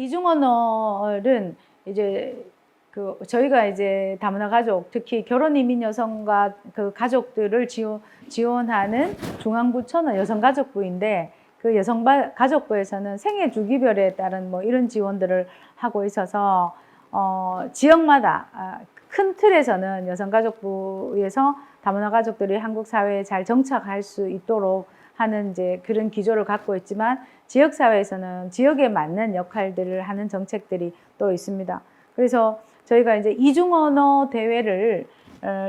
이중언어는 이제 저희가 이제 다문화 가족, 특히 결혼 이민 여성과 그 가족들을 지원하는 중앙부처는 여성가족부인데, 그 여성가족부에서는 생애 주기별에 따른 뭐 이런 지원들을 하고 있어서 지역마다 큰 틀에서는 여성가족부에서 다문화 가족들이 한국 사회에 잘 정착할 수 있도록 하는 이제 그런 기조를 갖고 있지만, 지역 사회에서는 지역에 맞는 역할들을 하는 정책들이 또 있습니다. 그래서 저희가 이제 이중언어 대회를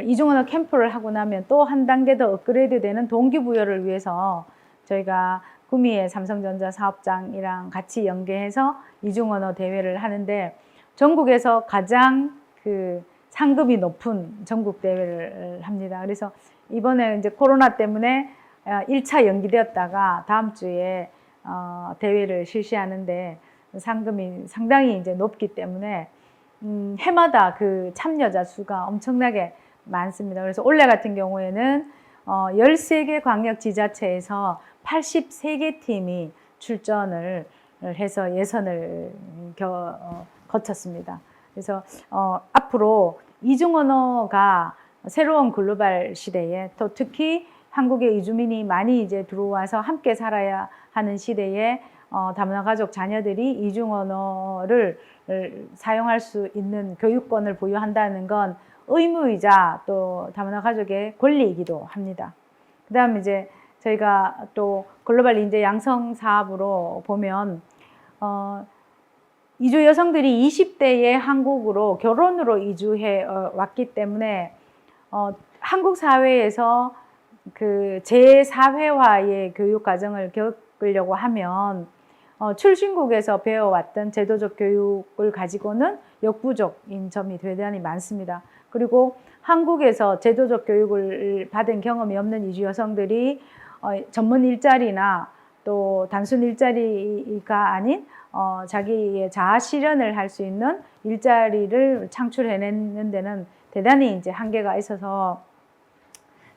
이중언어 캠프를 하고 나면 또 한 단계 더 업그레이드 되는 동기부여를 위해서 저희가 구미의 삼성전자 사업장이랑 같이 연계해서 이중언어 대회를 하는데, 전국에서 가장 그 상급이 높은 전국 대회를 합니다. 그래서 이번에 이제 코로나 때문에 1차 연기되었다가 다음 주에 대회를 실시하는데, 상금이 상당히 이제 높기 때문에 해마다 그 참여자 수가 엄청나게 많습니다. 그래서 올해 같은 경우에는 13개 광역지자체에서 83개 팀이 출전을 해서 예선을 거쳤습니다. 그래서 앞으로 이중언어가 새로운 글로벌 시대에, 또 특히 한국에 이주민이 많이 이제 들어와서 함께 살아야 하는 시대에 다문화 가족 자녀들이 이중언어를 사용할 수 있는 교육권을 보유한다는 건 의무이자 또 다문화 가족의 권리이기도 합니다. 그 다음 이제 저희가 또 글로벌 인재 양성 사업으로 보면 이주 여성들이 20대에 한국으로 결혼으로 이주해 왔기 때문에 한국 사회에서 그 제4회화의 교육 과정을 겪으려고 하면 출신국에서 배워왔던 제도적 교육을 가지고는 역부족인 점이 대단히 많습니다. 그리고 한국에서 제도적 교육을 받은 경험이 없는 이주 여성들이 전문 일자리나 또 단순 일자리가 아닌 자기의 자아 실현을 할 수 있는 일자리를 창출해내는 데는 대단히 이제 한계가 있어서,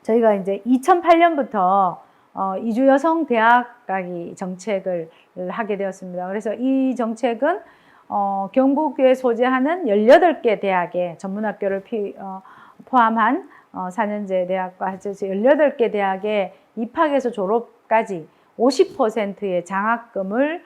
저희가 이제 2008년부터 이주 여성 대학 가기 정책을 하게 되었습니다. 그래서 이 정책은 경북에 소재하는 18개 대학의 전문학교를 포함한 4년제 대학과 합쳐서 18개 대학에 입학해서 졸업까지 50%의 장학금을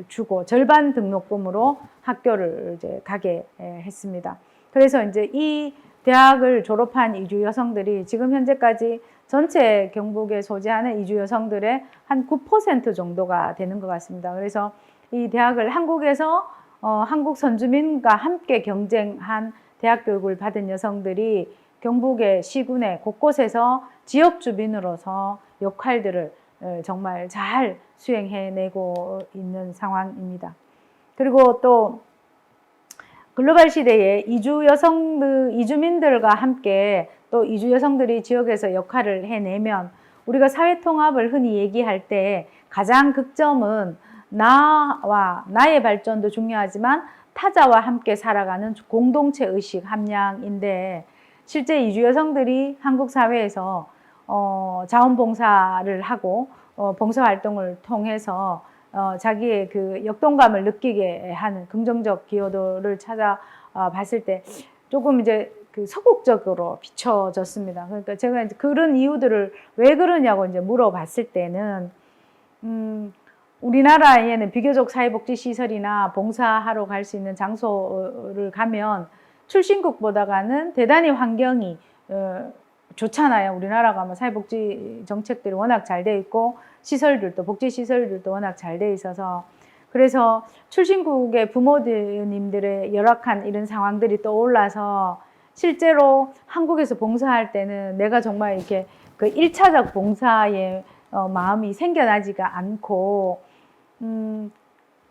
주고 절반 등록금으로 학교를 이제 가게 했습니다. 그래서 이제 이 대학을 졸업한 이주 여성들이 지금 현재까지 전체 경북에 소재하는 이주 여성들의 한 9% 정도가 되는 것 같습니다. 그래서 이 대학을 한국에서 한국 선주민과 함께 경쟁한 대학 교육을 받은 여성들이 경북의 시군의 곳곳에서 지역 주민으로서 역할들을 정말 잘 수행해내고 있는 상황입니다. 그리고 또 글로벌 시대에 이주민들과 함께 또 이주 여성들이 지역에서 역할을 해내면, 우리가 사회 통합을 흔히 얘기할 때 가장 극점은 나의 발전도 중요하지만 타자와 함께 살아가는 공동체 의식 함량인데, 실제 이주 여성들이 한국 사회에서 자원봉사를 하고 봉사활동을 통해서 자기의 그 역동감을 느끼게 하는 긍정적 기여도를 찾아봤을 때 조금 이제 그 소극적으로 비춰졌습니다. 그러니까 제가 이제 그런 이유들을 왜 그러냐고 이제 물어봤을 때는, 우리나라에는 비교적 사회복지시설이나 봉사하러 갈 수 있는 장소를 가면 출신국보다는 대단히 환경이 좋잖아요. 우리나라가 뭐 사회복지 정책들이 워낙 잘 돼 있고 시설들도, 복지시설들도 워낙 잘 돼 있어서, 그래서 출신국의 부모님들의 열악한 이런 상황들이 떠올라서 실제로 한국에서 봉사할 때는 내가 정말 이렇게 그 1차적 봉사의 마음이 생겨나지가 않고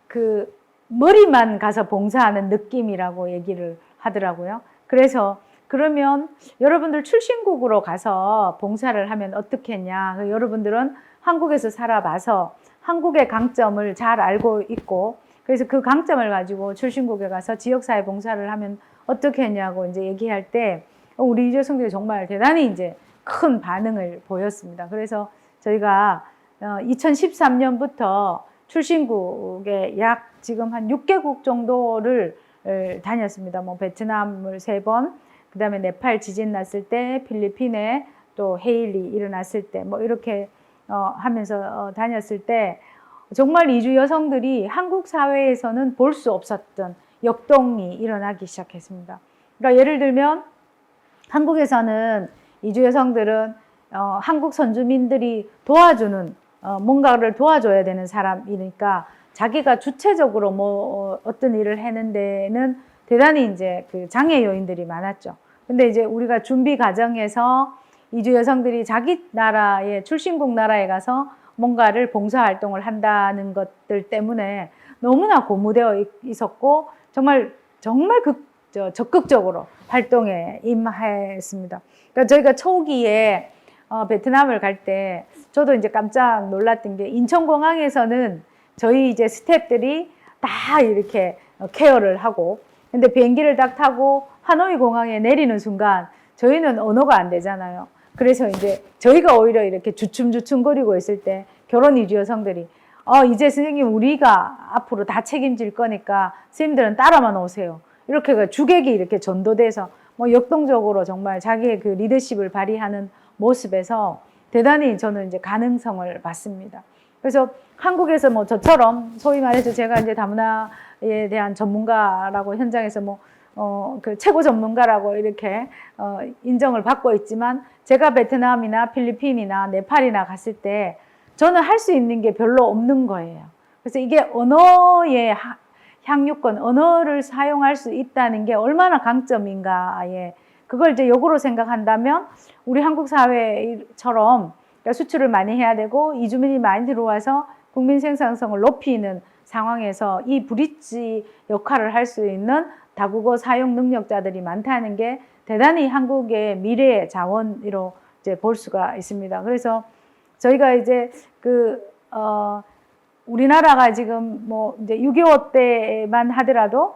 그 머리만 가서 봉사하는 느낌이라고 얘기를 하더라고요. 그래서 그러면 여러분들 출신국으로 가서 봉사를 하면 어떻겠냐. 여러분들은 한국에서 살아봐서 한국의 강점을 잘 알고 있고, 그래서 그 강점을 가지고 출신국에 가서 지역사회 봉사를 하면 어떻겠냐고 이제 얘기할 때 우리 이주 여성들이 정말 대단히 이제 큰 반응을 보였습니다. 그래서 저희가 2013년부터 출신국에 약 지금 한 6개국 정도를 다녔습니다. 뭐 베트남을 3번, 그다음에 네팔 지진 났을 때, 필리핀에 또 해일이 일어났을 때, 뭐 이렇게 하면서 다녔을 때 정말 이주 여성들이 한국 사회에서는 볼 수 없었던 역동이 일어나기 시작했습니다. 그러니까 예를 들면 한국에서는 이주 여성들은 한국 선주민들이 도와주는 뭔가를 도와줘야 되는 사람이니까 자기가 주체적으로 뭐 어떤 일을 하는 데는 대단히 이제 그 장애 요인들이 많았죠. 근데 이제 우리가 준비 과정에서 이주 여성들이 자기 나라의 출신국 나라에 가서 뭔가를 봉사활동을 한다는 것들 때문에 너무나 고무되어 있었고 정말 적극적으로 활동에 임했습니다. 그러니까 저희가 초기에 베트남을 갈 때 저도 이제 깜짝 놀랐던 게 인천공항에서는 저희 이제 스태프들이 다 이렇게 케어를 하고 근데 비행기를 딱 타고 하노이 공항에 내리는 순간 저희는 언어가 안 되잖아요. 그래서 이제 저희가 오히려 이렇게 주춤주춤거리고 있을 때 결혼 이주 여성들이 이제 선생님 우리가 앞으로 다 책임질 거니까 선생님들은 따라만 오세요. 이렇게 주객이 이렇게 전도돼서 뭐 역동적으로 정말 자기의 그 리더십을 발휘하는 모습에서 대단히 저는 이제 가능성을 봤습니다. 그래서 한국에서 뭐 저처럼 소위 말해서 제가 이제 다문화에 대한 전문가라고 현장에서 그 최고 전문가라고 이렇게 인정을 받고 있지만 제가 베트남이나 필리핀이나 네팔이나 갔을 때 저는 할 수 있는 게 별로 없는 거예요. 그래서 이게 언어의 향유권, 언어를 사용할 수 있다는 게 얼마나 강점인가에 그걸 이제 역으로 생각한다면 우리 한국 사회처럼 수출을 많이 해야 되고 이주민이 많이 들어와서 국민 생산성을 높이는 상황에서 이 브릿지 역할을 할 수 있는 다국어 사용 능력자들이 많다는 게 대단히 한국의 미래의 자원으로 이제 볼 수가 있습니다. 그래서 저희가 이제 우리나라가 지금 뭐 이제 6.25 때만 하더라도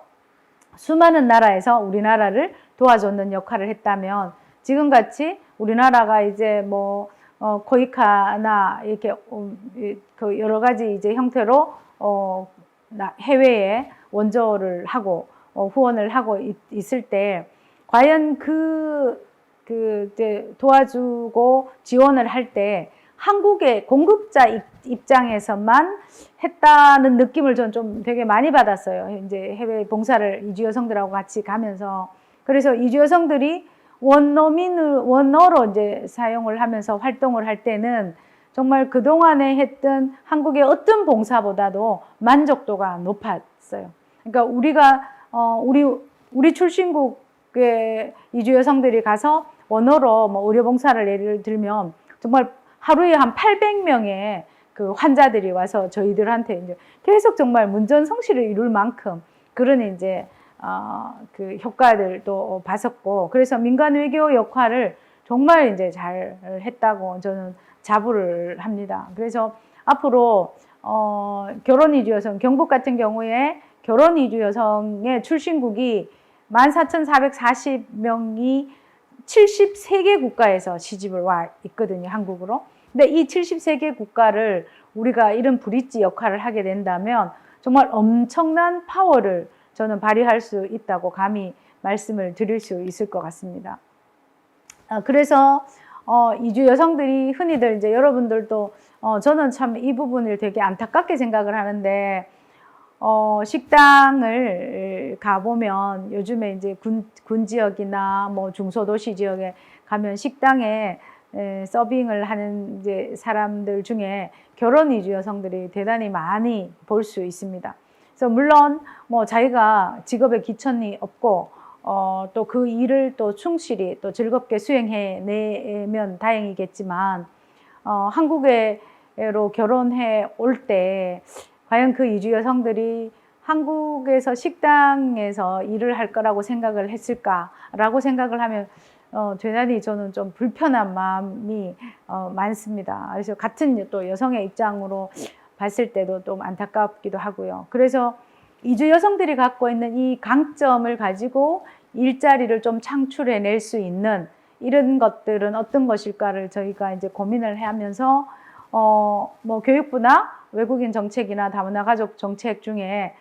수많은 나라에서 우리나라를 도와줬는 역할을 했다면 지금같이 우리나라가 이제 뭐 코이카나 이렇게 그 여러 가지 이제 형태로 해외에 원조를 하고 후원을 하고 있을 때 과연 이제 도와주고 지원을 할 때 한국의 공급자 입장에서만 했다는 느낌을 전 좀 되게 많이 받았어요. 이제 해외 봉사를 이주 여성들하고 같이 가면서. 그래서 이주 여성들이 원어로 이제 사용을 하면서 활동을 할 때는 정말 그동안에 했던 한국의 어떤 봉사보다도 만족도가 높았어요. 그러니까 우리 출신국의 이주 여성들이 가서 원어로 뭐 의료 봉사를 예를 들면 정말 하루에 한 800명의 그 환자들이 와서 저희들한테 이제 계속 정말 문전성시를 이룰 만큼 그런 이제 그 효과들도 봤었고 그래서 민간 외교 역할을 정말 이제 잘 했다고 저는 자부를 합니다. 그래서 앞으로 결혼 이주 여성 경북 같은 경우에 결혼 이주 여성의 출신국이 14,440명이 73개 국가에서 시집을 와 있거든요, 한국으로. 근데 이 73개 국가를 우리가 이런 브릿지 역할을 하게 된다면 정말 엄청난 파워를 저는 발휘할 수 있다고 감히 말씀을 드릴 수 있을 것 같습니다. 그래서 이주 여성들이 흔히들 이제 여러분들도 저는 참 이 부분을 되게 안타깝게 생각을 하는데 식당을 가보면 요즘에 이제 군 지역이나 뭐 중소도시 지역에 가면 식당에 서빙을 하는 이제 사람들 중에 결혼 이주 여성들이 대단히 많이 볼 수 있습니다. 그래서 물론 뭐 자기가 직업에 기천이 없고 또 그 일을 또 충실히 또 즐겁게 수행해내면 다행이겠지만 한국으로 결혼해 올 때 과연 그 이주 여성들이 한국에서 식당에서 일을 할 거라고 생각을 했을까라고 생각을 하면 대단히 저는 좀 불편한 마음이 많습니다. 그래서 같은 또 여성의 입장으로 봤을 때도 좀 안타깝기도 하고요. 그래서 이주 여성들이 갖고 있는 이 강점을 가지고 일자리를 좀 창출해낼 수 있는 이런 것들은 어떤 것일까를 저희가 이제 고민을 하면서 뭐 교육부나 외국인 정책이나 다문화 가족 정책 중에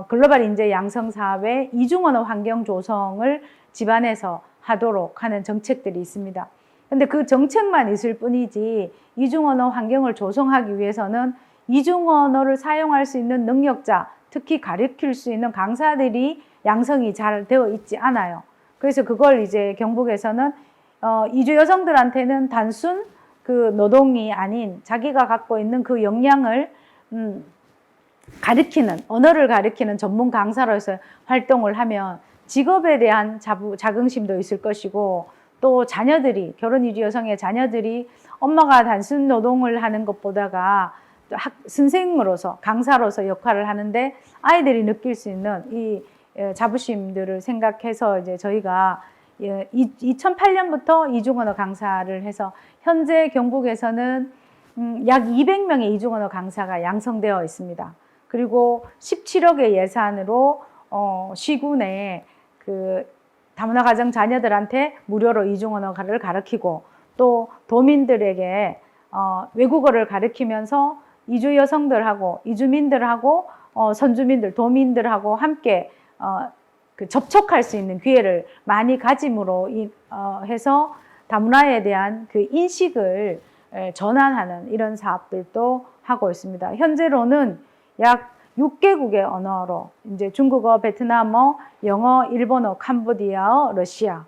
글로벌 인재 양성 사업의 이중언어 환경 조성을 집안에서 하도록 하는 정책들이 있습니다. 근데 그 정책만 있을 뿐이지 이중언어 환경을 조성하기 위해서는 이중언어를 사용할 수 있는 능력자, 특히 가르칠 수 있는 강사들이 양성이 잘 되어 있지 않아요. 그래서 그걸 이제 경북에서는 이주 여성들한테는 단순 그 노동이 아닌 자기가 갖고 있는 그 역량을 언어를 가르치는 전문 강사로서 활동을 하면 직업에 대한 자긍심도 있을 것이고, 또 자녀들이, 결혼 이주 여성의 자녀들이 엄마가 단순 노동을 하는 것보다가 선생으로서, 강사로서 역할을 하는데 아이들이 느낄 수 있는 이 자부심들을 생각해서 이제 저희가 2008년부터 이중언어 강사를 해서 현재 경북에서는 약 200명의 이중언어 강사가 양성되어 있습니다. 그리고 17억의 예산으로 시군에 그 다문화 가정 자녀들한테 무료로 이중언어를 가르치고, 또 도민들에게 외국어를 가르치면서 이주 여성들하고 이주민들하고 선주민들, 도민들하고 함께 그 접촉할 수 있는 기회를 많이 가짐으로 해서 다문화에 대한 그 인식을 전환하는 이런 사업들도 하고 있습니다. 현재로는 약 6개국의 언어로 이제 중국어, 베트남어, 영어, 일본어, 캄보디아어, 러시아.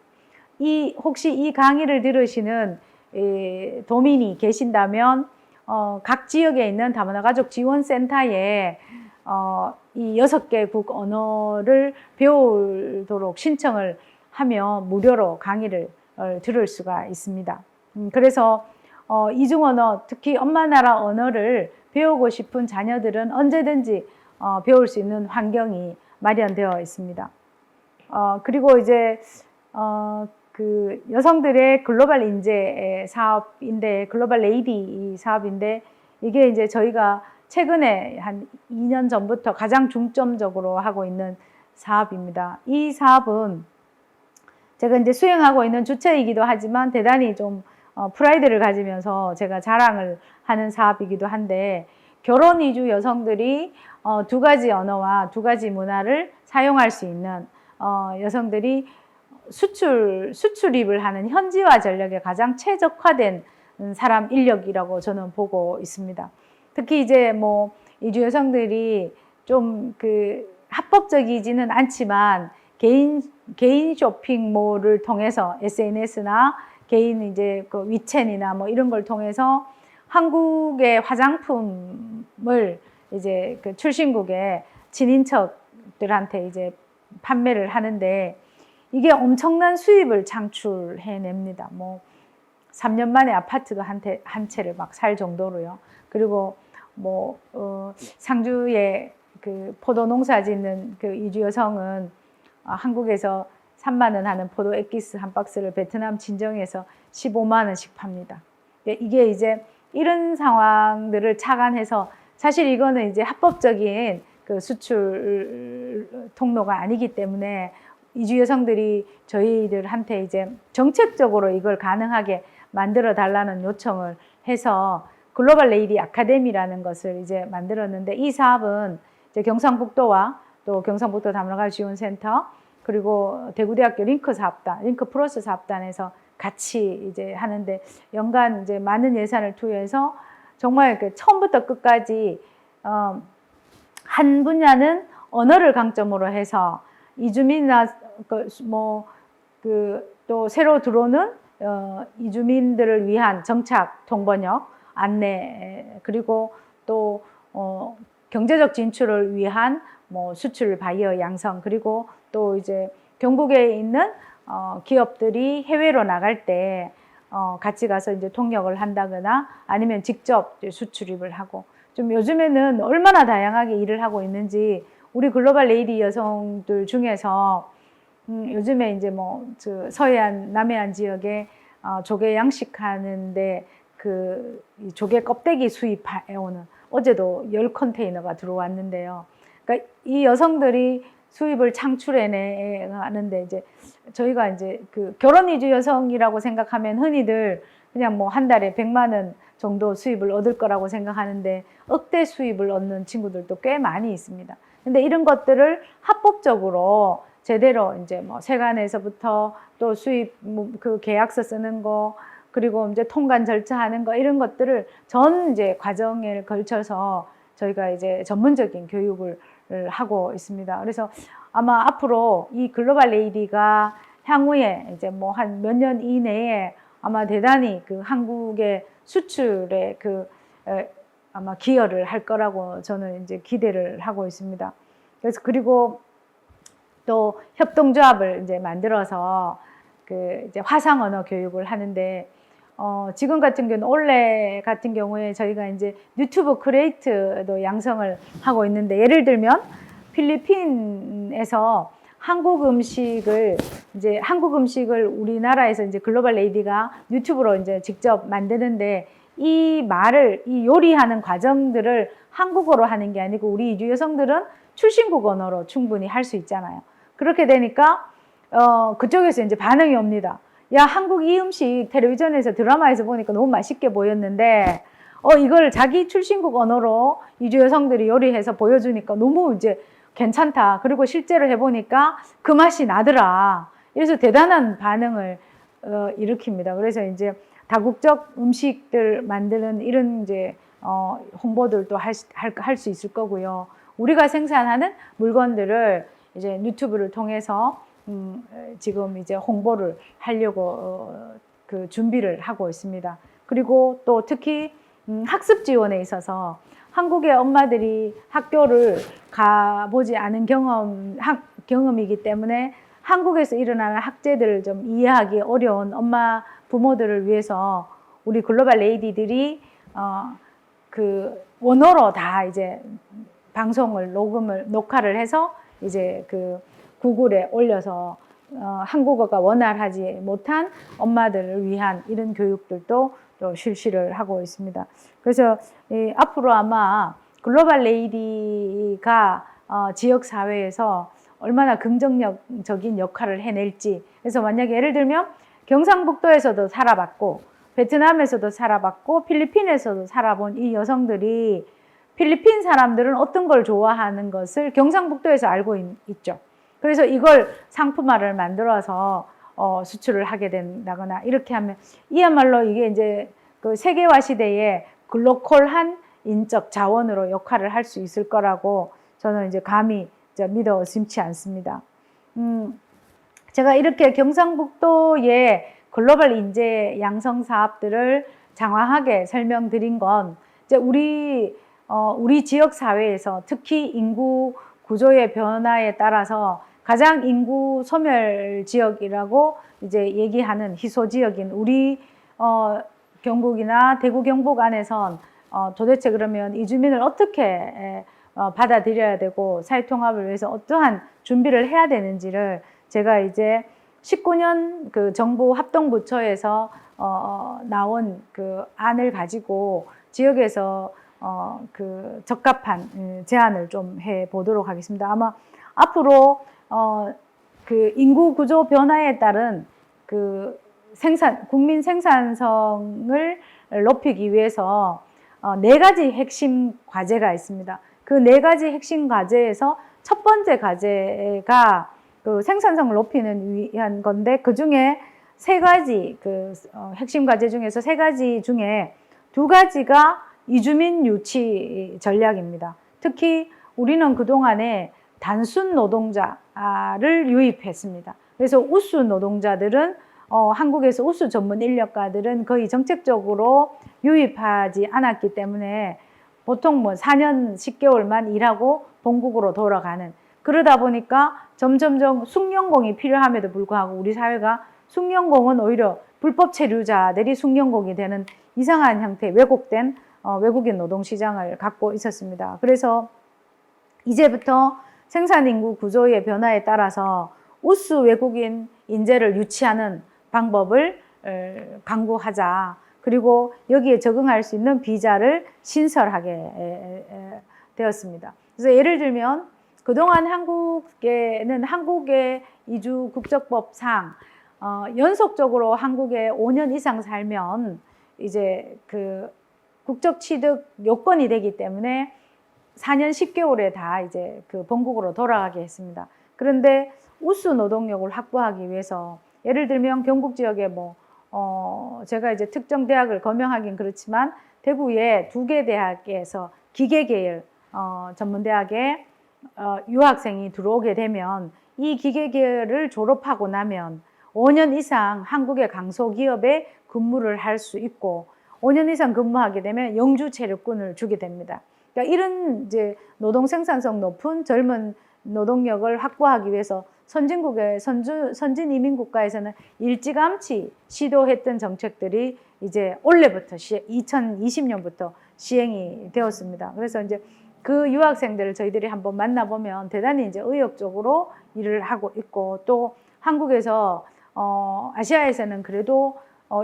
혹시 이 강의를 들으시는 도민이 계신다면 각 지역에 있는 다문화 가족 지원센터에 이 6개국 언어를 배우도록 신청을 하면 무료로 강의를 들을 수가 있습니다. 그래서 이중언어, 특히 엄마 나라 언어를 배우고 싶은 자녀들은 언제든지 배울 수 있는 환경이 마련되어 있습니다. 그리고 이제 그 여성들의 글로벌 인재 사업인데, 글로벌 레이디 사업인데, 이게 이제 저희가 최근에 한 2년 전부터 가장 중점적으로 하고 있는 사업입니다. 이 사업은 제가 이제 수행하고 있는 주체이기도 하지만 대단히 좀 프라이드를 가지면서 제가 자랑을 하는 사업이기도 한데, 결혼 이주 여성들이 2가지 언어와 2가지 문화를 사용할 수 있는 여성들이 수출입을 하는 현지화 전략에 가장 최적화된 사람 인력이라고 저는 보고 있습니다. 특히 이제 뭐 이주 여성들이 좀 그 합법적이지는 않지만 개인 쇼핑몰을 통해서 SNS나 개인 이제 그 위챗이나 뭐 이런 걸 통해서 한국의 화장품을 이제 그 출신국의 친인척들한테 이제 판매를 하는데, 이게 엄청난 수입을 창출해냅니다. 뭐 3년 만에 아파트가 한 채를 막 살 정도로요. 그리고 뭐 상주에 그 포도 농사 짓는 그 이주 여성은 한국에서 3만 원 하는 포도 엑기스 한 박스를 베트남 친정에서 15만 원씩 팝니다. 이게 이제 이런 상황들을 착안해서, 사실 이거는 이제 합법적인 그 수출 통로가 아니기 때문에 이주 여성들이 저희들한테 이제 정책적으로 이걸 가능하게 만들어 달라는 요청을 해서 글로벌 레이디 아카데미라는 것을 이제 만들었는데, 이 사업은 이제 경상북도와 또 경상북도 다문화 지원센터, 그리고 대구대학교 링크 플러스 사업단에서 같이 이제 하는데, 연간 이제 많은 예산을 투여해서 정말 그 처음부터 끝까지 한 분야는 언어를 강점으로 해서 이주민이나 또 새로 들어오는 이주민들을 위한 정착, 통번역, 안내, 그리고 또 경제적 진출을 위한 뭐 수출 바이어 양성, 그리고 또 이제 경북에 있는 기업들이 해외로 나갈 때 같이 가서 이제 통역을 한다거나 아니면 직접 수출입을 하고, 좀 요즘에는 얼마나 다양하게 일을 하고 있는지 우리 글로벌 레이디 여성들 중에서 요즘에 이제 뭐 서해안, 남해안 지역에 조개 양식하는데 그 조개 껍데기 수입해 오는, 어제도 10컨테이너가 들어왔는데요. 그러니까 이 여성들이 수입을 창출해내는데, 이제 저희가 이제 그 결혼 이주 여성이라고 생각하면 흔히들 그냥 뭐 한 달에 100만 원 정도 수입을 얻을 거라고 생각하는데, 억대 수입을 얻는 친구들도 꽤 많이 있습니다. 근데 이런 것들을 합법적으로 제대로 이제 뭐 세관에서부터 또 수입 그 계약서 쓰는 거, 그리고 이제 통관 절차하는 거, 이런 것들을 전 이제 과정에 걸쳐서 저희가 이제 전문적인 교육을 하고 있습니다. 그래서 아마 앞으로 이 글로벌 레이디가 향후에 이제 뭐 한 몇 년 이내에 아마 대단히 그 한국의 수출에 그 아마 기여를 할 거라고 저는 이제 기대를 하고 있습니다. 그래서 그리고 또 협동조합을 이제 만들어서 그 이제 화상 언어 교육을 하는데, 지금 같은 경우는 올해 같은 경우에 저희가 이제 유튜브 크리에이터도 양성을 하고 있는데, 예를 들면 필리핀에서 한국 음식을 우리나라에서 이제 글로벌 레이디가 유튜브로 이제 직접 만드는데, 이 요리하는 과정들을 한국어로 하는 게 아니고 우리 이주 여성들은 출신국 언어로 충분히 할 수 있잖아요. 그렇게 되니까 그쪽에서 이제 반응이 옵니다. 야, 한국 이 음식 텔레비전에서 드라마에서 보니까 너무 맛있게 보였는데 이걸 자기 출신국 언어로 이주 여성들이 요리해서 보여주니까 너무 이제 괜찮다. 그리고 실제로 해보니까 그 맛이 나더라. 그래서 대단한 반응을 일으킵니다. 그래서 이제 다국적 음식들 만드는 이런 이제 홍보들도 할 수 있을 거고요. 우리가 생산하는 물건들을 이제 유튜브를 통해서 지금 이제 홍보를 하려고 그 준비를 하고 있습니다. 그리고 또 특히 학습 지원에 있어서 한국의 엄마들이 학교를 가보지 않은 경험이기 때문에 한국에서 일어나는 학제들을 좀 이해하기 어려운 엄마 부모들을 위해서 우리 글로벌 레이디들이 그 원어로 다 이제 방송을 녹화를 해서 이제 그 구글에 올려서 한국어가 원활하지 못한 엄마들을 위한 이런 교육들도 또 실시를 하고 있습니다. 그래서 앞으로 아마 글로벌 레이디가 지역 사회에서 얼마나 긍정적인 역할을 해낼지. 그래서 만약에 예를 들면 경상북도에서도 살아봤고 베트남에서도 살아봤고 필리핀에서도 살아본 이 여성들이 필리핀 사람들은 어떤 걸 좋아하는 것을 경상북도에서 알고 있죠. 그래서 이걸 상품화를 만들어서 수출을 하게 된다거나 이렇게 하면 이야말로 이게 이제 그 세계화 시대에 글로컬한 인적 자원으로 역할을 할 수 있을 거라고 저는 이제 감히 믿어 의심치 않습니다. 제가 이렇게 경상북도의 글로벌 인재 양성 사업들을 장황하게 설명드린 건 이제 우리 지역 사회에서 특히 인구 구조의 변화에 따라서 가장 인구 소멸 지역이라고 이제 얘기하는 희소 지역인 우리 경북이나 대구 경북 안에선 도대체 그러면 이 주민을 어떻게 받아들여야 되고 사회통합을 위해서 어떠한 준비를 해야 되는지를 제가 이제 19년 그 정부 합동부처에서 나온 그 안을 가지고 지역에서 그 적합한 제안을 좀 해 보도록 하겠습니다. 아마 앞으로 그 인구 구조 변화에 따른 그 국민 생산성을 높이기 위해서 4가지 핵심 과제가 있습니다. 그 4가지 핵심 과제에서 첫 번째 과제가 그 생산성을 높이는 위한 건데, 그 중에 3가지 그 핵심 과제 중에서 3가지 중에 2가지가 이주민 유치 전략입니다. 특히 우리는 그동안에 단순 노동자를 유입했습니다. 그래서 우수 노동자들은 한국에서 우수 전문 인력가들은 거의 정책적으로 유입하지 않았기 때문에 보통 뭐 4년 10개월만 일하고 본국으로 돌아가는, 그러다 보니까 점점점 숙련공이 필요함에도 불구하고 우리 사회가 숙련공은 오히려 불법 체류자들이 숙련공이 되는 이상한 형태의 왜곡된 외국인 노동시장을 갖고 있었습니다. 그래서 이제부터 생산인구 구조의 변화에 따라서 우수 외국인 인재를 유치하는 방법을 강구하자. 그리고 여기에 적응할 수 있는 비자를 신설하게 되었습니다. 그래서 예를 들면 그동안 한국에는 한국의 이주 국적법상 연속적으로 한국에 5년 이상 살면 이제 그 국적 취득 요건이 되기 때문에 4년 10개월에 다 이제 그 본국으로 돌아가게 했습니다. 그런데 우수 노동력을 확보하기 위해서 예를 들면 경북 지역에 제가 이제 특정 대학을 거명하긴 그렇지만 대구에 2개 대학에서 기계계열 전문대학에 유학생이 들어오게 되면 이 기계계열을 졸업하고 나면 5년 이상 한국의 강소기업에 근무를 할 수 있고 5년 이상 근무하게 되면 영주 체류권을 주게 됩니다. 그러니까 이런 이제 노동 생산성 높은 젊은 노동력을 확보하기 위해서 선진국의 선진 이민 국가에서는 일찌감치 시도했던 정책들이 이제 올해부터 2020년부터 시행이 되었습니다. 그래서 이제 그 유학생들을 저희들이 한번 만나보면 대단히 이제 의욕적으로 일을 하고 있고 또 한국에서 아시아에서는 그래도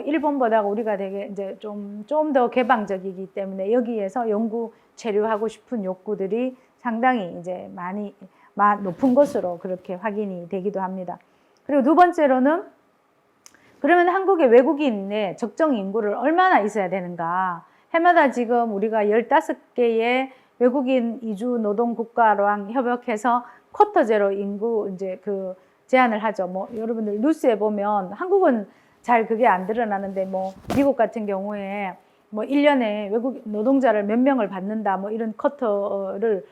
일본보다 우리가 되게 이제 좀 더 개방적이기 때문에 여기에서 연구 체류하고 싶은 욕구들이 상당히 이제 많이 높은 것으로 그렇게 확인이 되기도 합니다. 그리고 두 번째로는 그러면 한국의 외국인의 적정 인구를 얼마나 있어야 되는가? 해마다 지금 우리가 15개의 외국인 이주 노동 국가랑 협력해서 쿼터 제로 인구 이제 그 제안을 하죠. 여러분들 뉴스에 보면 한국은 잘 그게 안 드러나는데 미국 같은 경우에 1년에 외국 노동자를 몇 명을 받는다 이런 쿼터를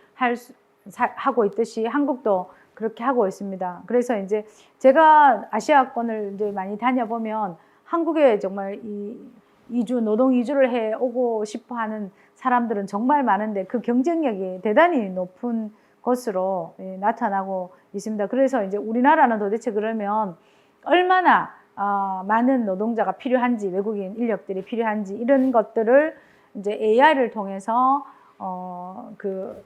하고 있듯이 한국도 그렇게 하고 있습니다. 그래서 이제 제가 아시아권을 이제 많이 다녀보면 한국에 정말 노동 이주를 해 오고 싶어 하는 사람들은 정말 많은데 그 경쟁력이 대단히 높은 것으로 나타나고 있습니다. 그래서 이제 우리나라는 도대체 그러면 얼마나 많은 노동자가 필요한지, 외국인 인력들이 필요한지 이런 것들을 이제 AI를 통해서 그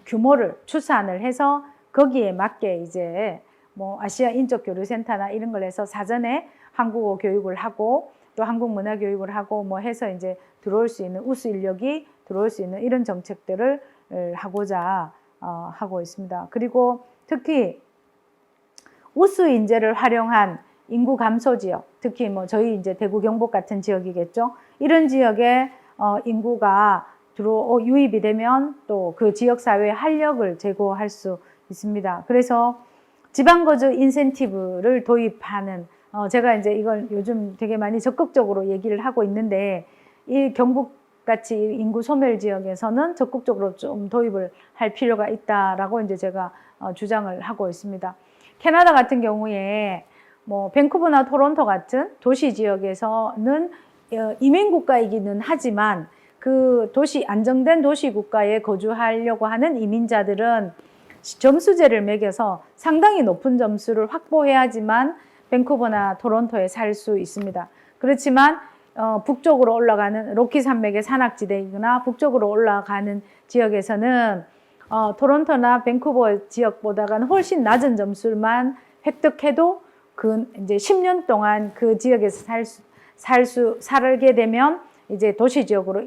규모를 추산을 해서 거기에 맞게 이제 아시아 인적 교류 센터나 이런 걸 해서 사전에 한국어 교육을 하고 또 한국 문화 교육을 하고 해서 이제 들어올 수 있는 우수 인력이 들어올 수 있는 이런 정책들을 하고자 하고 있습니다. 그리고 특히 우수 인재를 활용한 인구 감소 지역, 특히 저희 이제 대구 경북 같은 지역이겠죠. 이런 지역에 인구가 유입이 되면 또 그 지역 사회에 활력을 제고할 수 있습니다. 그래서 지방거주 인센티브를 도입하는 제가 이제 이걸 요즘 되게 많이 적극적으로 얘기를 하고 있는데 이 경북같이 인구 소멸 지역에서는 적극적으로 좀 도입을 할 필요가 있다라고 이제 제가 주장을 하고 있습니다. 캐나다 같은 경우에 밴쿠버나 토론토 같은 도시 지역에서는 이민 국가이기는 하지만 그 안정된 도시 국가에 거주하려고 하는 이민자들은 점수제를 매겨서 상당히 높은 점수를 확보해야지만 밴쿠버나 토론토에 살 수 있습니다. 그렇지만 북쪽으로 올라가는 로키 산맥의 산악지대이거나 북쪽으로 올라가는 지역에서는 토론토나 밴쿠버 지역보다는 훨씬 낮은 점수만 획득해도 그 이제 10년 동안 그 지역에서 살게 되면 이제 도시 지역으로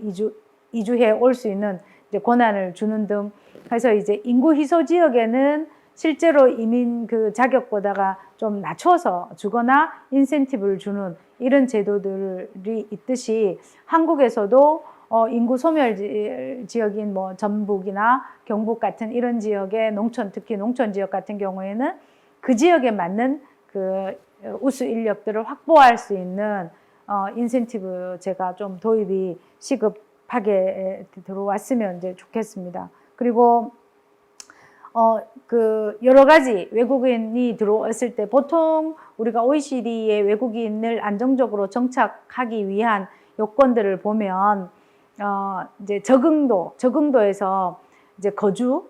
이주해 올 수 있는 이제 권한을 주는 등 해서 이제 인구 희소 지역에는 실제로 이민 그 자격보다가 좀 낮춰서 주거나 인센티브를 주는 이런 제도들이 있듯이 한국에서도 인구 소멸 지역인 전북이나 경북 같은 이런 지역의 특히 농촌 지역 같은 경우에는 그 지역에 맞는 그 우수 인력들을 확보할 수 있는 인센티브제가 좀 도입이 시급하게 들어왔으면 이제 좋겠습니다. 그리고 그 여러 가지 외국인이 들어왔을 때 보통 우리가 OECD의 외국인을 안정적으로 정착하기 위한 요건들을 보면 이제 적응도에서 이제 거주,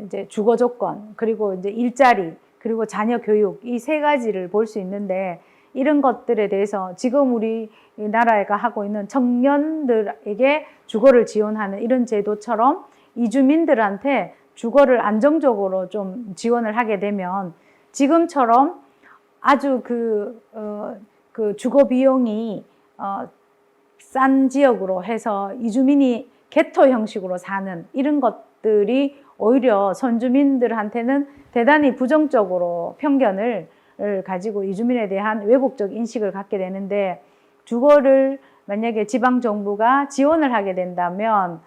이제 주거 조건, 그리고 이제 일자리, 그리고 자녀 교육 이 세 가지를 볼 수 있는데 이런 것들에 대해서 지금 우리나라가 하고 있는 청년들에게 주거를 지원하는 이런 제도처럼 이주민들한테 주거를 안정적으로 좀 지원을 하게 되면 지금처럼 아주 그 주거 비용이 싼 지역으로 해서 이주민이 개토 형식으로 사는 이런 것들이 오히려 선주민들한테는 대단히 부정적으로 편견을 가지고 이주민에 대한 왜곡적 인식을 갖게 되는데 주거를 만약에 지방정부가 지원을 하게 된다면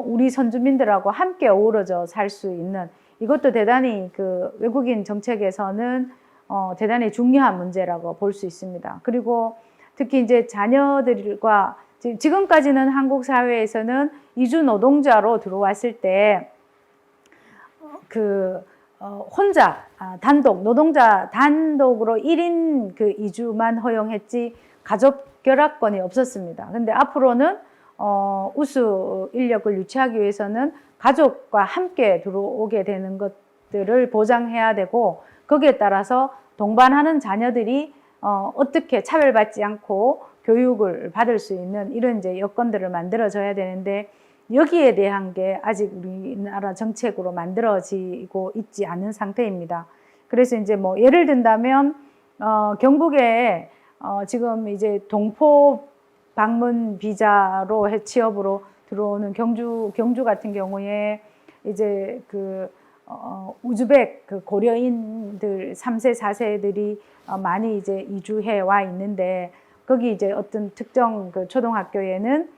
우리 선주민들하고 함께 어우러져 살 수 있는, 이것도 대단히 그 외국인 정책에서는 대단히 중요한 문제라고 볼 수 있습니다. 그리고 특히 이제 자녀들과 지금까지는 한국 사회에서는 이주 노동자로 들어왔을 때 혼자 단독 노동자 단독으로 1인 그 이주만 허용했지 가족 결합권이 없었습니다. 근데 앞으로는 우수 인력을 유치하기 위해서는 가족과 함께 들어오게 되는 것들을 보장해야 되고, 거기에 따라서 동반하는 자녀들이 어떻게 차별받지 않고 교육을 받을 수 있는 이런 이제 여건들을 만들어줘야 되는데, 여기에 대한 게 아직 우리나라 정책으로 만들어지고 있지 않은 상태입니다. 그래서 이제 뭐 예를 든다면 경북에 지금 이제 동포 방문 비자로 취업으로 들어오는 경주 같은 경우에 이제 우즈벡 고려인들 3세, 4세들이 많이 이제 이주해 와 있는데, 거기 이제 어떤 특정 초등학교에는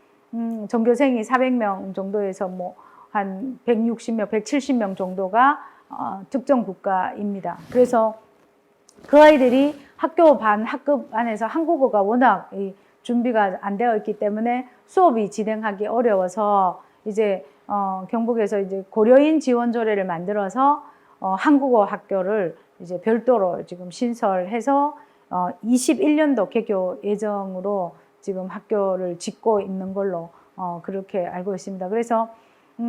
전교생이 400명 정도에서 뭐 한 160명, 170명 정도가 특정 국가입니다. 그래서 그 아이들이 학급 안에서 한국어가 워낙 준비가 안 되어 있기 때문에 수업이 진행하기 어려워서 이제 경북에서 이제 고려인 지원 조례를 만들어서 한국어 학교를 이제 별도로 지금 신설해서 21년도 개교 예정으로 지금 학교를 짓고 있는 걸로 그렇게 알고 있습니다. 그래서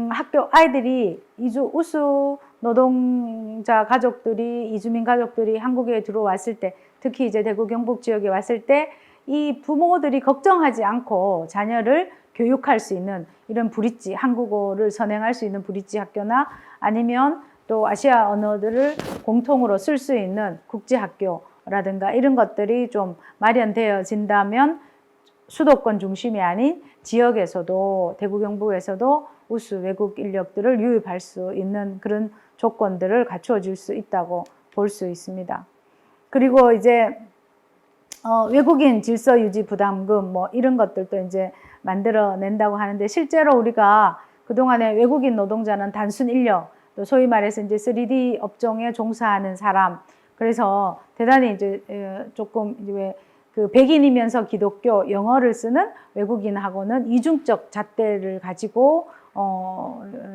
학교 아이들이 우수 노동자 가족들이, 이주민 가족들이 한국에 들어왔을 때, 특히 이제 대구 경북 지역에 왔을 때 이 부모들이 걱정하지 않고 자녀를 교육할 수 있는 이런 브릿지, 한국어를 선행할 수 있는 브릿지 학교나 아니면 또 아시아 언어들을 공통으로 쓸 수 있는 국제학교라든가 이런 것들이 좀 마련되어진다면 수도권 중심이 아닌 지역에서도, 대구 경북에서도 우수 외국 인력들을 유입할 수 있는 그런 조건들을 갖추어 줄 수 있다고 볼 수 있습니다. 그리고 이제 외국인 질서 유지 부담금 뭐 이런 것들도 이제 만들어낸다고 하는데, 실제로 우리가 그동안에 외국인 노동자는 단순 인력, 또 소위 말해서 이제 3D 업종에 종사하는 사람, 그래서 대단히 이제 조금 이제 백인이면서 기독교 영어를 쓰는 외국인하고는 이중적 잣대를 가지고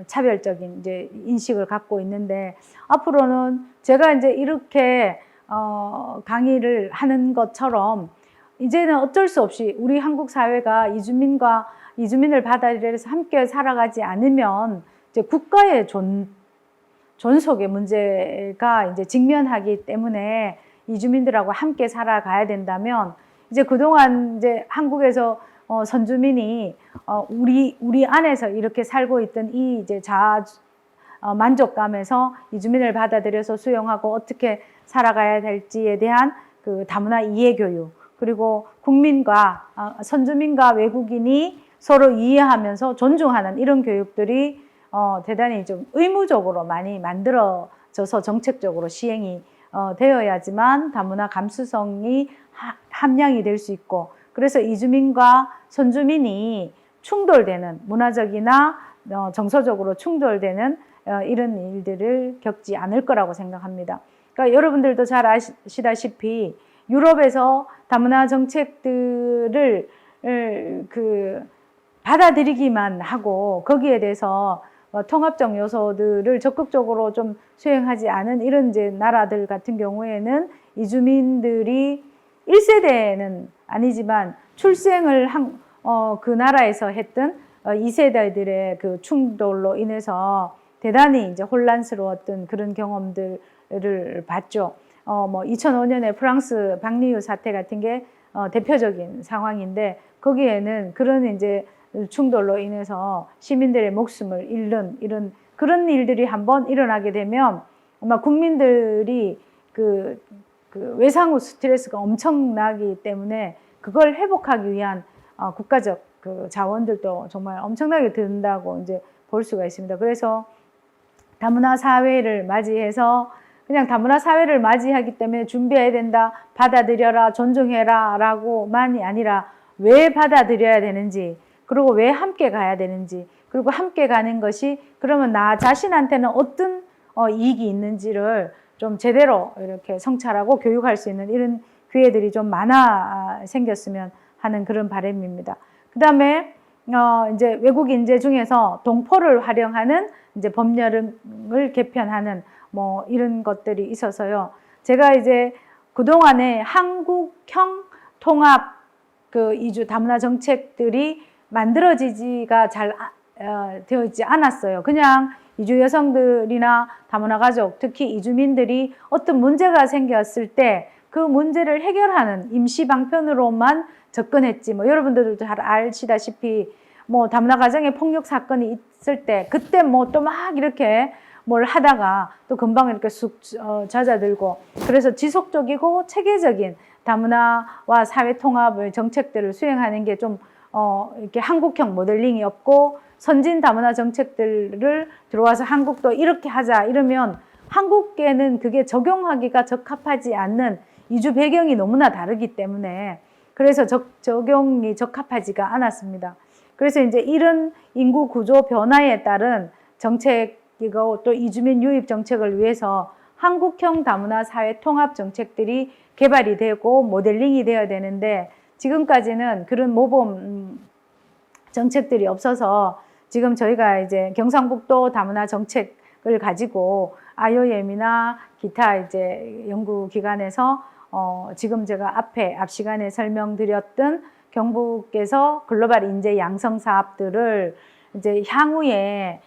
차별적인 이제 인식을 갖고 있는데, 앞으로는 제가 이제 이렇게 강의를 하는 것처럼 이제는 어쩔 수 없이 우리 한국 사회가 이주민을 받아들여서 함께 살아가지 않으면 이제 국가의 존속의 문제가 이제 직면하기 때문에 이주민들하고 함께 살아가야 된다면, 이제 그동안 이제 한국에서 선주민이 우리 안에서 이렇게 살고 있던 이 이제 만족감에서 이주민을 받아들여서 수용하고 어떻게 살아가야 될지에 대한 그 다문화 이해 교육, 그리고 선주민과 외국인이 서로 이해하면서 존중하는 이런 교육들이 대단히 좀 의무적으로 많이 만들어져서 정책적으로 시행이 되어야지만 다문화 감수성이 함량이 될 수 있고, 그래서 이주민과 선주민이 충돌되는, 문화적이나 정서적으로 충돌되는 이런 일들을 겪지 않을 거라고 생각합니다. 그러니까 여러분들도 잘 아시다시피 유럽에서 다문화 정책들을 받아들이기만 하고 거기에 대해서 통합적 요소들을 적극적으로 좀 수행하지 않은 이런 이제 나라들 같은 경우에는 이주민들이 1세대는 아니지만 출생을 그 나라에서 했던 2세대들의 그 충돌로 인해서 대단히 이제 혼란스러웠던 그런 경험들을 봤죠. 2005년에 프랑스 박리우 사태 같은 게 대표적인 상황인데, 거기에는 그런 이제 충돌로 인해서 시민들의 목숨을 잃는 그런 일들이 한번 일어나게 되면 아마 국민들이 그 외상후 스트레스가 엄청나기 때문에 그걸 회복하기 위한 국가적 자원들도 정말 엄청나게 든다고 이제 볼 수가 있습니다. 그래서 다문화 사회를 맞이해서 그냥 다문화 사회를 맞이하기 때문에 준비해야 된다, 받아들여라, 존중해라 라고만이 아니라 왜 받아들여야 되는지, 그리고 왜 함께 가야 되는지, 그리고 함께 가는 것이 그러면 나 자신한테는 어떤 이익이 있는지를 좀 제대로 이렇게 성찰하고 교육할 수 있는 이런 기회들이 좀 많아 생겼으면 하는 그런 바람입니다. 그 다음에 이제 외국 인재 중에서 동포를 활용하는 이제 법령을 개편하는 뭐 이런 것들이 있어서요. 제가 이제 그동안에 한국형 통합 그 이주 다문화 정책들이 만들어지지가 잘 되어 있지 않았어요. 그냥 이주 여성들이나 다문화 가족, 특히 이주민들이 어떤 문제가 생겼을 때 그 문제를 해결하는 임시 방편으로만 접근했지. 뭐 여러분들도 잘 아시다시피 뭐 다문화 가정에 폭력 사건이 있을 때 그때 뭐 또 막 이렇게 뭘 하다가 또 금방 이렇게 쑥 잦아들고, 그래서 지속적이고 체계적인 다문화와 사회 통합의 정책들을 수행하는 게 좀 이렇게 한국형 모델링이 없고, 선진 다문화 정책들을 들어와서 한국도 이렇게 하자 이러면 한국에는 그게 적용하기가 적합하지 않는 이주 배경이 너무나 다르기 때문에 그래서 적용이 적합하지가 않았습니다. 그래서 이제 이런 인구 구조 변화에 따른 정책이고 또 이주민 유입 정책을 위해서 한국형 다문화 사회 통합 정책들이 개발이 되고 모델링이 되어야 되는데 지금까지는 그런 모범 정책들이 없어서 지금 저희가 이제 경상북도 다문화 정책을 가지고 IOM이나 기타 이제 연구기관에서 지금 제가 앞 시간에 설명드렸던 경북에서 글로벌 인재 양성 사업들을 이제 향후에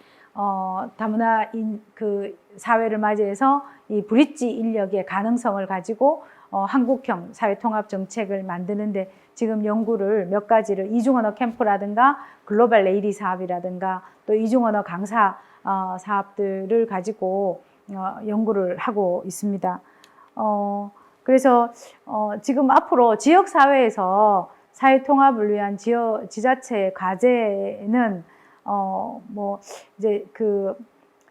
다문화 그 사회를 맞이해서 이 브릿지 인력의 가능성을 가지고 한국형 사회통합 정책을 만드는데 지금 연구를 몇 가지를 이중언어 캠프라든가 글로벌 레이디 사업이라든가 또 이중언어 강사 사업들을 가지고 연구를 하고 있습니다. 그래서 지금 앞으로 지역사회에서 사회통합을 위한 지자체의 과제는 뭐 이제 그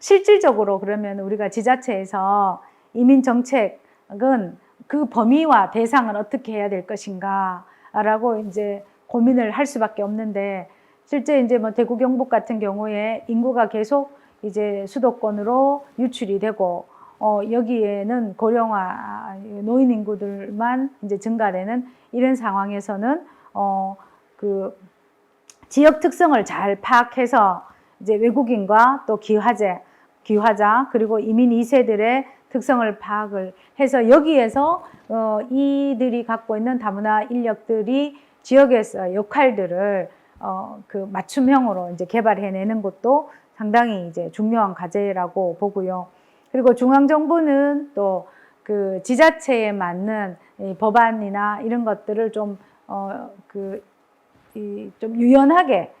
실질적으로 그러면 우리가 지자체에서 이민 정책은 그 범위와 대상을 어떻게 해야 될 것인가 라고 이제 고민을 할 수밖에 없는데, 실제 이제 뭐 대구 경북 같은 경우에 인구가 계속 이제 수도권으로 유출이 되고 여기에는 고령화 노인 인구들만 이제 증가되는 이런 상황에서는 그 지역 특성을 잘 파악해서 이제 외국인과 또 기화자 그리고 이민 2세들의 특성을 파악을 해서 여기에서 이들이 갖고 있는 다문화 인력들이 지역에서 역할들을 그 맞춤형으로 이제 개발해내는 것도 상당히 이제 중요한 과제라고 보고요. 그리고 중앙정부는 또 그 지자체에 맞는 법안이나 이런 것들을 좀 좀 유연하게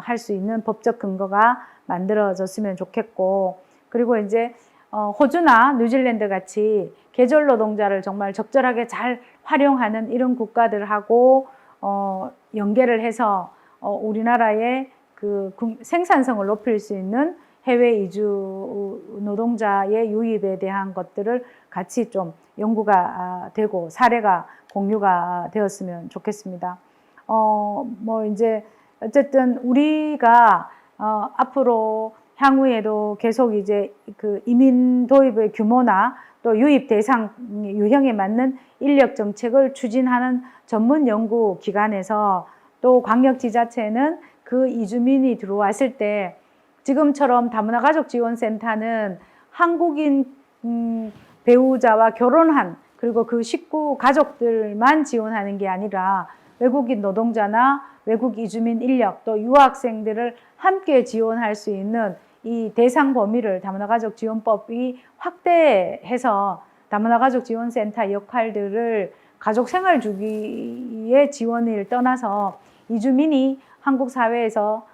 할 수 있는 법적 근거가 만들어졌으면 좋겠고, 그리고 이제 호주나 뉴질랜드 같이 계절 노동자를 정말 적절하게 잘 활용하는 이런 국가들하고 연계를 해서 우리나라의 그 생산성을 높일 수 있는 해외 이주 노동자의 유입에 대한 것들을 같이 좀 연구가 되고 사례가 공유가 되었으면 좋겠습니다. 뭐 이제 어쨌든 우리가 앞으로 향후에도 계속 이제 그 이민 도입의 규모나 또 유입 대상 유형에 맞는 인력 정책을 추진하는 전문 연구 기관에서 또 광역지자체는 그 이주민이 들어왔을 때 지금처럼 다문화 가족 지원센터는 한국인 배우자와 결혼한 그리고 그 식구 가족들만 지원하는 게 아니라 외국인 노동자나 외국 이주민 인력 또 유학생들을 함께 지원할 수 있는 이 대상 범위를 다문화 가족 지원법이 확대해서 다문화 가족 지원센터 역할들을 가족 생활 주기의 지원을 떠나서 이주민이 한국 사회에서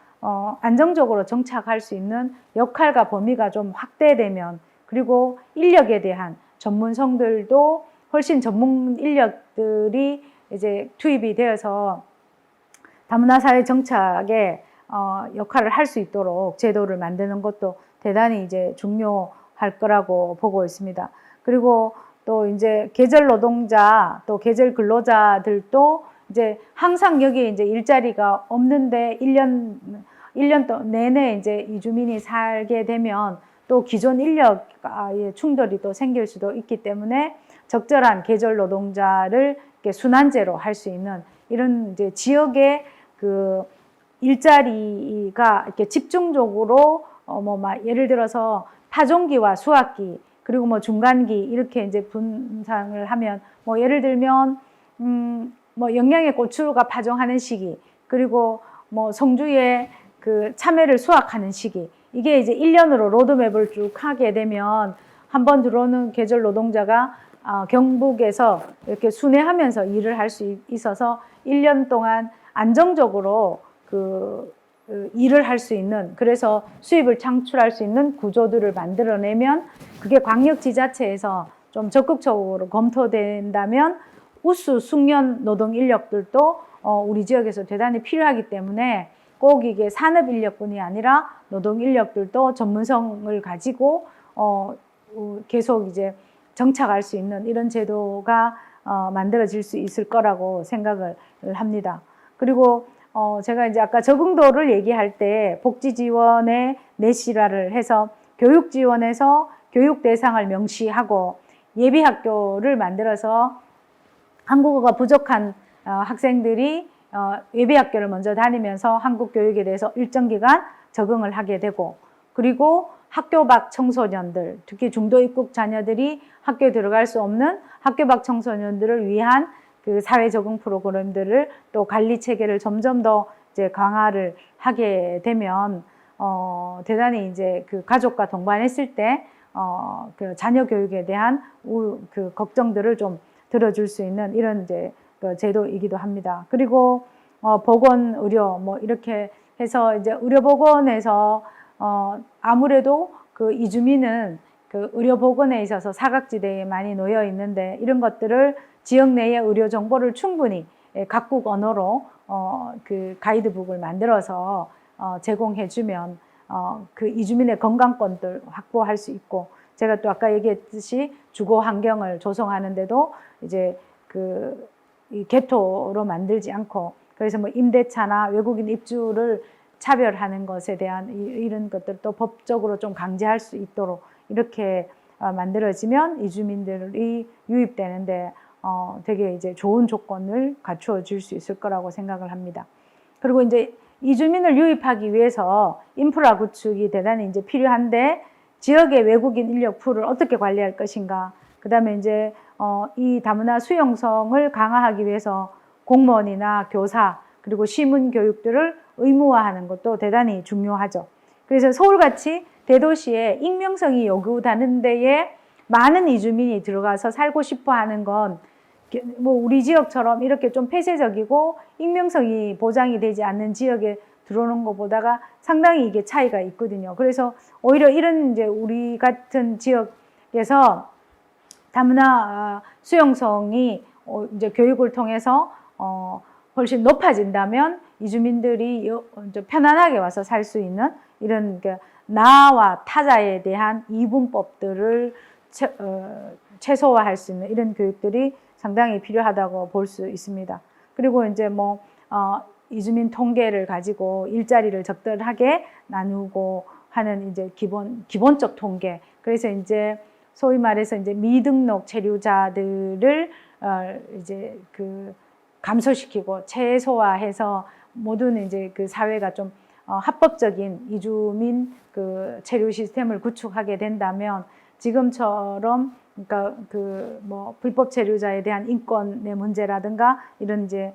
안정적으로 정착할 수 있는 역할과 범위가 좀 확대되면, 그리고 인력에 대한 전문성들도 훨씬 전문 인력들이 이제 투입이 되어서 다문화 사회 정착에 역할을 할 수 있도록 제도를 만드는 것도 대단히 이제 중요할 거라고 보고 있습니다. 그리고 또 이제 계절 노동자 또 계절 근로자들도 이제 항상 여기에 이제 일자리가 없는데 1년 1년 동안 내내 이제 이주민이 살게 되면 또 기존 인력과의 충돌이 또 생길 수도 있기 때문에 적절한 계절 노동자를 이렇게 순환제로 할 수 있는 이런 이제 지역의 그 일자리가 이렇게 집중적으로 막 예를 들어서 파종기와 수확기 그리고 뭐 중간기 이렇게 이제 분상을 하면 뭐 예를 들면 뭐 영양의 고추가 파종하는 시기 그리고 뭐 성주의 그 참외를 수확하는 시기 이게 이제 1년으로 로드맵을 쭉 하게 되면 한번 들어오는 계절 노동자가 경북에서 이렇게 순회하면서 일을 할 수 있어서 1년 동안 안정적으로 일을 할 수 있는 그래서 수입을 창출할 수 있는 구조들을 만들어내면 그게 광역지자체에서 좀 적극적으로 검토된다면 우수 숙련 노동 인력들도 우리 지역에서 대단히 필요하기 때문에 꼭 이게 산업 인력뿐이 아니라 노동 인력들도 전문성을 가지고 계속 이제 정착할 수 있는 이런 제도가 만들어질 수 있을 거라고 생각을 합니다. 그리고 제가 이제 아까 적응도를 얘기할 때 복지 지원에 내실화를 해서 교육 지원에서 교육 대상을 명시하고 예비 학교를 만들어서 한국어가 부족한 학생들이 예비 학교를 먼저 다니면서 한국 교육에 대해서 일정 기간 적응을 하게 되고 그리고 학교 밖 청소년들, 특히 중도 입국 자녀들이 학교에 들어갈 수 없는 학교 밖 청소년들을 위한 그 사회 적응 프로그램들을 또 관리 체계를 점점 더 이제 강화를 하게 되면 대단히 이제 그 가족과 동반했을 때 그 자녀 교육에 대한 그 걱정들을 좀 들어줄 수 있는 이런 이제 그 제도이기도 합니다. 그리고 보건 의료 뭐 이렇게 해서 이제 의료보건에서 아무래도 그 이주민은 그 의료보건에 있어서 사각지대에 많이 놓여 있는데 이런 것들을 지역 내의 의료 정보를 충분히 각국 언어로 그 가이드북을 만들어서 제공해주면 그 이주민의 건강권들 확보할 수 있고 제가 또 아까 얘기했듯이 주거 환경을 조성하는데도 이제 이 개토로 만들지 않고 그래서 뭐 임대차나 외국인 입주를 차별하는 것에 대한 이런 것들도 법적으로 좀 강제할 수 있도록 이렇게 만들어지면 이주민들이 유입되는데 되게 이제 좋은 조건을 갖추어 줄 수 있을 거라고 생각을 합니다. 그리고 이제 이주민을 유입하기 위해서 인프라 구축이 대단히 이제 필요한데 지역의 외국인 인력 풀을 어떻게 관리할 것인가. 그다음에 이제 이 다문화 수용성을 강화하기 위해서 공무원이나 교사 그리고 시민 교육들을 의무화하는 것도 대단히 중요하죠. 그래서 서울같이 대도시에 익명성이 요구되는 데에 많은 이주민이 들어가서 살고 싶어 하는 건 뭐 우리 지역처럼 이렇게 좀 폐쇄적이고 익명성이 보장이 되지 않는 지역에 들어오는 것보다가 상당히 이게 차이가 있거든요. 그래서 오히려 이런 이제 우리 같은 지역에서 다문화 수용성이 이제 교육을 통해서 훨씬 높아진다면 이주민들이 편안하게 와서 살 수 있는 이런 나와 타자에 대한 이분법들을 최소화할 수 있는 이런 교육들이 상당히 필요하다고 볼 수 있습니다. 그리고 이제 뭐 이주민 통계를 가지고 일자리를 적절하게 나누고 하는 이제 기본적 통계. 그래서 이제 소위 말해서 이제 미등록 체류자들을 이제 감소시키고 최소화해서 모든 이제 그 사회가 좀 합법적인 이주민 체류 시스템을 구축하게 된다면 지금처럼 그러니까 뭐 불법 체류자에 대한 인권의 문제라든가 이런 이제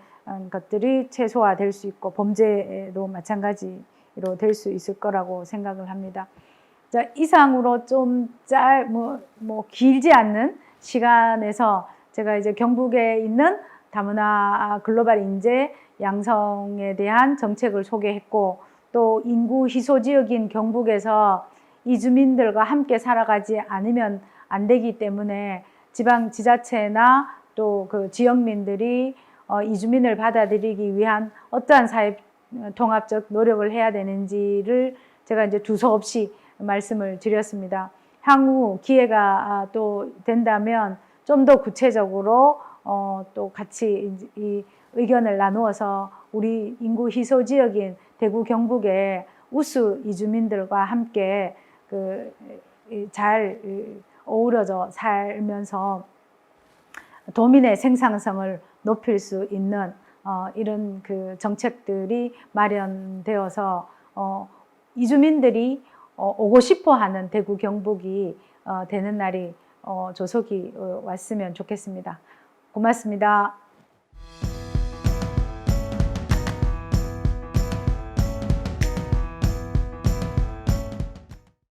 것들이 최소화될 수 있고 범죄도 마찬가지로 될 수 있을 거라고 생각을 합니다. 자, 이상으로 좀 길지 않는 시간에서 제가 이제 경북에 있는 다문화 글로벌 인재 양성에 대한 정책을 소개했고 또 인구 희소 지역인 경북에서 이주민들과 함께 살아가지 않으면 안 되기 때문에 지방 지자체나 또 그 지역민들이 이주민을 받아들이기 위한 어떠한 사회 통합적 노력을 해야 되는지를 제가 이제 두서없이 말씀을 드렸습니다. 향후 기회가 또 된다면 좀 더 구체적으로 또 같이 이 의견을 나누어서 우리 인구 희소 지역인 대구 경북의 우수 이주민들과 함께 잘 어우러져 살면서 도민의 생산성을 높일 수 있는 이런 정책들이 마련되어서 이주민들이 오고 싶어하는 대구 경북이 되는 날이 조속히 왔으면 좋겠습니다. 고맙습니다.